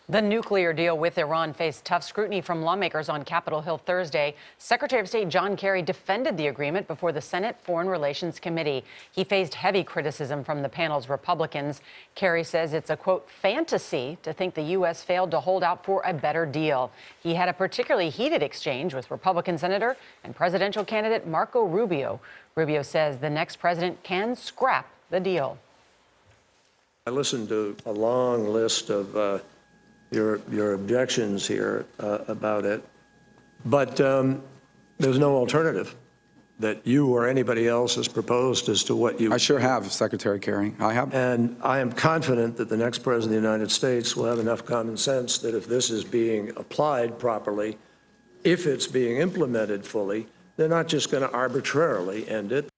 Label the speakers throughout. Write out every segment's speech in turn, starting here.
Speaker 1: The nuclear deal with Iran faced tough scrutiny from lawmakers on Capitol Hill Thursday. Secretary of State John Kerry defended the agreement before the Senate Foreign Relations Committee. He faced heavy criticism from the panel's Republicans. Kerry says it's a, quote, fantasy to think the U.S. failed to hold out for a better deal. He had a particularly heated exchange with Republican Senator and presidential candidate Marco Rubio. Rubio says the next president can scrap the deal.
Speaker 2: I listened to a long list of your objections here about it, but there's no alternative that you or anybody else has proposed as to what you...
Speaker 3: I sure have, Secretary Kerry. I have.
Speaker 2: And I am confident that the next president of the United States will have enough common sense that if this is being applied properly, if it's being implemented fully, they're not just going to arbitrarily end it.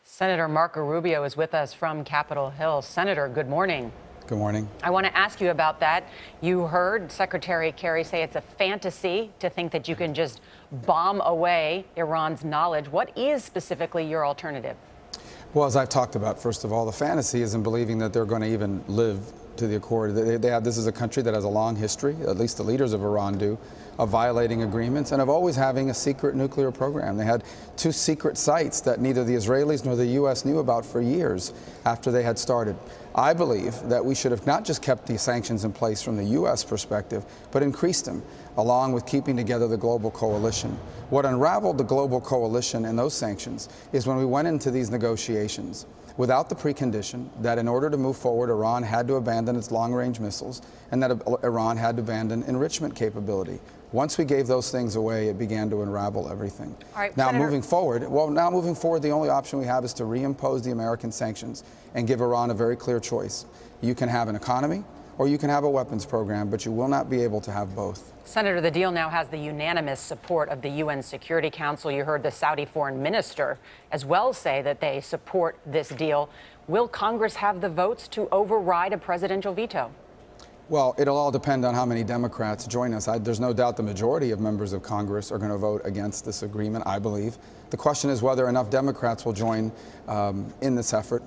Speaker 1: Senator Marco Rubio is with us from Capitol Hill. Senator, good morning.
Speaker 3: Good morning.
Speaker 1: I want to ask you about that. You heard Secretary Kerry say it's a fantasy to think that you can just bomb away Iran's knowledge. What is specifically your alternative?
Speaker 3: Well, as I've talked about, first of all, the fantasy is in believing that they're going to even live to the accord. This is a country that has a long history, at least the leaders of Iran do, of violating agreements and of always having a secret nuclear program. They had 2 secret sites that neither the Israelis nor the U.S. knew about for years after they had started. I believe that we should have not just kept these sanctions in place from the U.S. perspective, but increased them, along with keeping together the global coalition. What unraveled the global coalition and those sanctions is when we went into these negotiations without the precondition that in order to move forward, Iran had to abandon its long-range missiles and that Iran had to abandon enrichment capability. Once we gave those things away, it began to unravel everything.
Speaker 1: All right,
Speaker 3: now,
Speaker 1: Senator,
Speaker 3: moving forward, the only option we have is to reimpose the American sanctions and give Iran a very clear choice. You can have an economy or you can have a weapons program, but you will not be able to have both.
Speaker 1: Senator, the deal now has the unanimous support of the UN Security Council. You heard the Saudi foreign minister as well say that they support this deal. Will Congress have the votes to override a presidential veto?
Speaker 3: Well, it'll all depend on how many Democrats join us. There's no doubt the majority of members of Congress are going to vote against this agreement, I believe. The question is whether enough Democrats will join in this effort.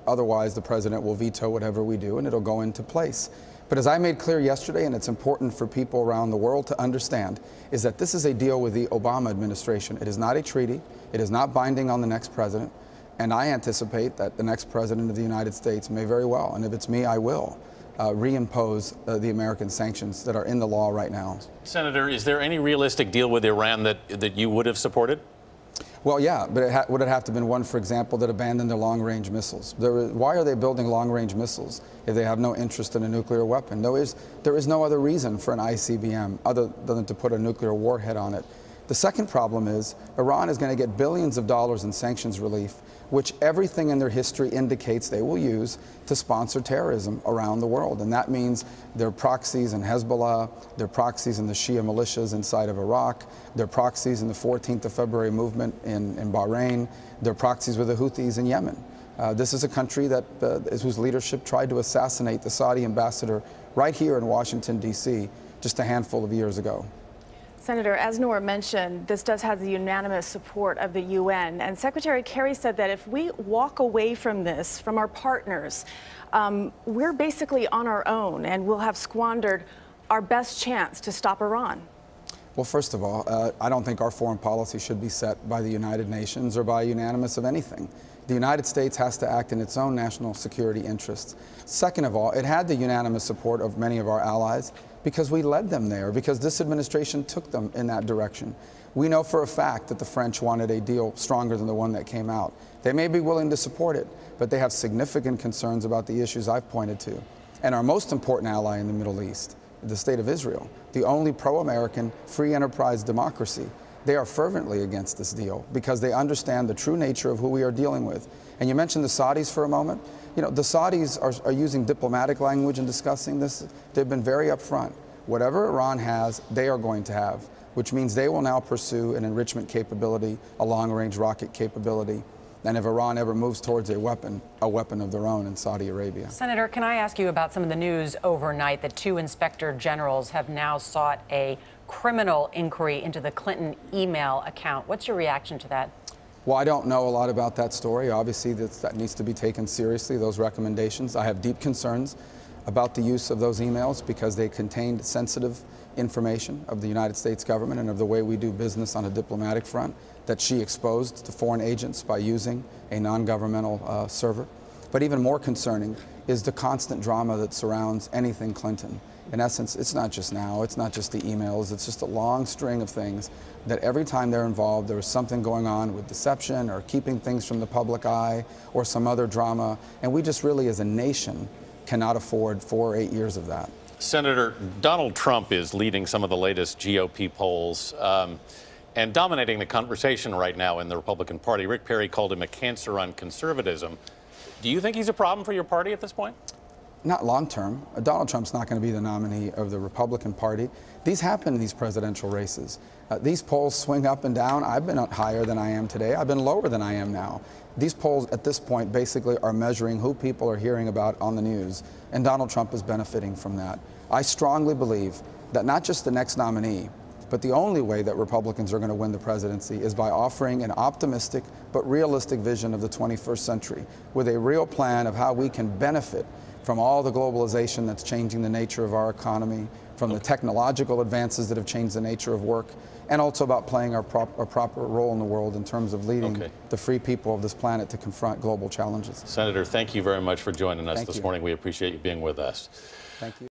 Speaker 3: Otherwise, the president will veto whatever we do, and it'll go into place. But as I made clear yesterday, and it's important for people around the world to understand, is that this is a deal with the Obama administration. It is not a treaty. It is not binding on the next president. And I anticipate that the next president of the United States may very well, and if it's me, I will, reimpose the American sanctions that are in the law right now.
Speaker 4: Senator, is there any realistic deal with Iran that you would have supported?
Speaker 3: Well, yeah, but would it have to have been one, for example, that abandoned their long-range missiles? Why are they building long-range missiles if they have no interest in a nuclear weapon? There is no other reason for an ICBM other than to put a nuclear warhead on it. The second problem is Iran is going to get billions of dollars in sanctions relief, which everything in their history indicates they will use to sponsor terrorism around the world. And that means their proxies in Hezbollah, their proxies in the Shia militias inside of Iraq, their proxies in the 14th of February movement in Bahrain, their proxies with the Houthis in Yemen. This is a country whose leadership tried to assassinate the Saudi ambassador right here in Washington, D.C. just a handful of years ago.
Speaker 5: Senator, as Noor mentioned, this does have the unanimous support of the UN. And Secretary Kerry said that if we walk away from this, from our partners, we're basically on our own and we'll have squandered our best chance to stop Iran.
Speaker 3: Well, first of all, I don't think our foreign policy should be set by the United Nations or by unanimous of anything. The United States has to act in its own national security interests. Second of all, it had the unanimous support of many of our allies because we led them there, because this administration took them in that direction. We know for a fact that the French wanted a deal stronger than the one that came out. They may be willing to support it, but they have significant concerns about the issues I've pointed to. And our most important ally in the Middle East, the State of Israel, the only pro-American, free enterprise democracy, they are fervently against this deal because they understand the true nature of who we are dealing with. And you mentioned the Saudis for a moment. You know, the Saudis are using diplomatic language in discussing this. They've been very upfront. Whatever Iran has, they are going to have, which means they will now pursue an enrichment capability, a long-range rocket capability. And if Iran ever moves towards a weapon of their own in Saudi Arabia.
Speaker 1: Senator, can I ask you about some of the news overnight that 2 inspector generals have now sought a criminal inquiry into the Clinton email account? What's your reaction to that?
Speaker 3: Well, I don't know a lot about that story. Obviously, that needs to be taken seriously, those recommendations. I have deep concerns about the use of those emails because they contained sensitive information of the United States government and of the way we do business on a diplomatic front that she exposed to foreign agents by using a non-governmental server. But even more concerning is the constant drama that surrounds anything Clinton. In essence, it's not just now, it's not just the emails, it's just a long string of things that every time they're involved, there is something going on with deception or keeping things from the public eye or some other drama. And we just really, as a nation, cannot afford 4 or 8 years of that.
Speaker 4: Senator, Donald Trump is leading some of the latest GOP polls and dominating the conversation right now in the Republican Party. Rick Perry called him a cancer on conservatism. Do you think he's a problem for your party at this point?
Speaker 3: Not long term. Donald Trump's not going to be the nominee of the Republican Party. These happen in these presidential races. These polls swing up and down. I've been higher than I am today. I've been lower than I am now. These polls at this point basically are measuring who people are hearing about on the news, and Donald Trump is benefiting from that. I strongly believe that not just the next nominee, but the only way that Republicans are going to win the presidency is by offering an optimistic but realistic vision of the 21st century with a real plan of how we can benefit from all the globalization that's changing the nature of our economy, from the technological advances that have changed the nature of work, and also about playing our proper role in the world in terms of leading the free people of this planet to confront global challenges.
Speaker 4: Senator, thank you very much for joining us this morning. We appreciate you being with us.
Speaker 3: Thank you.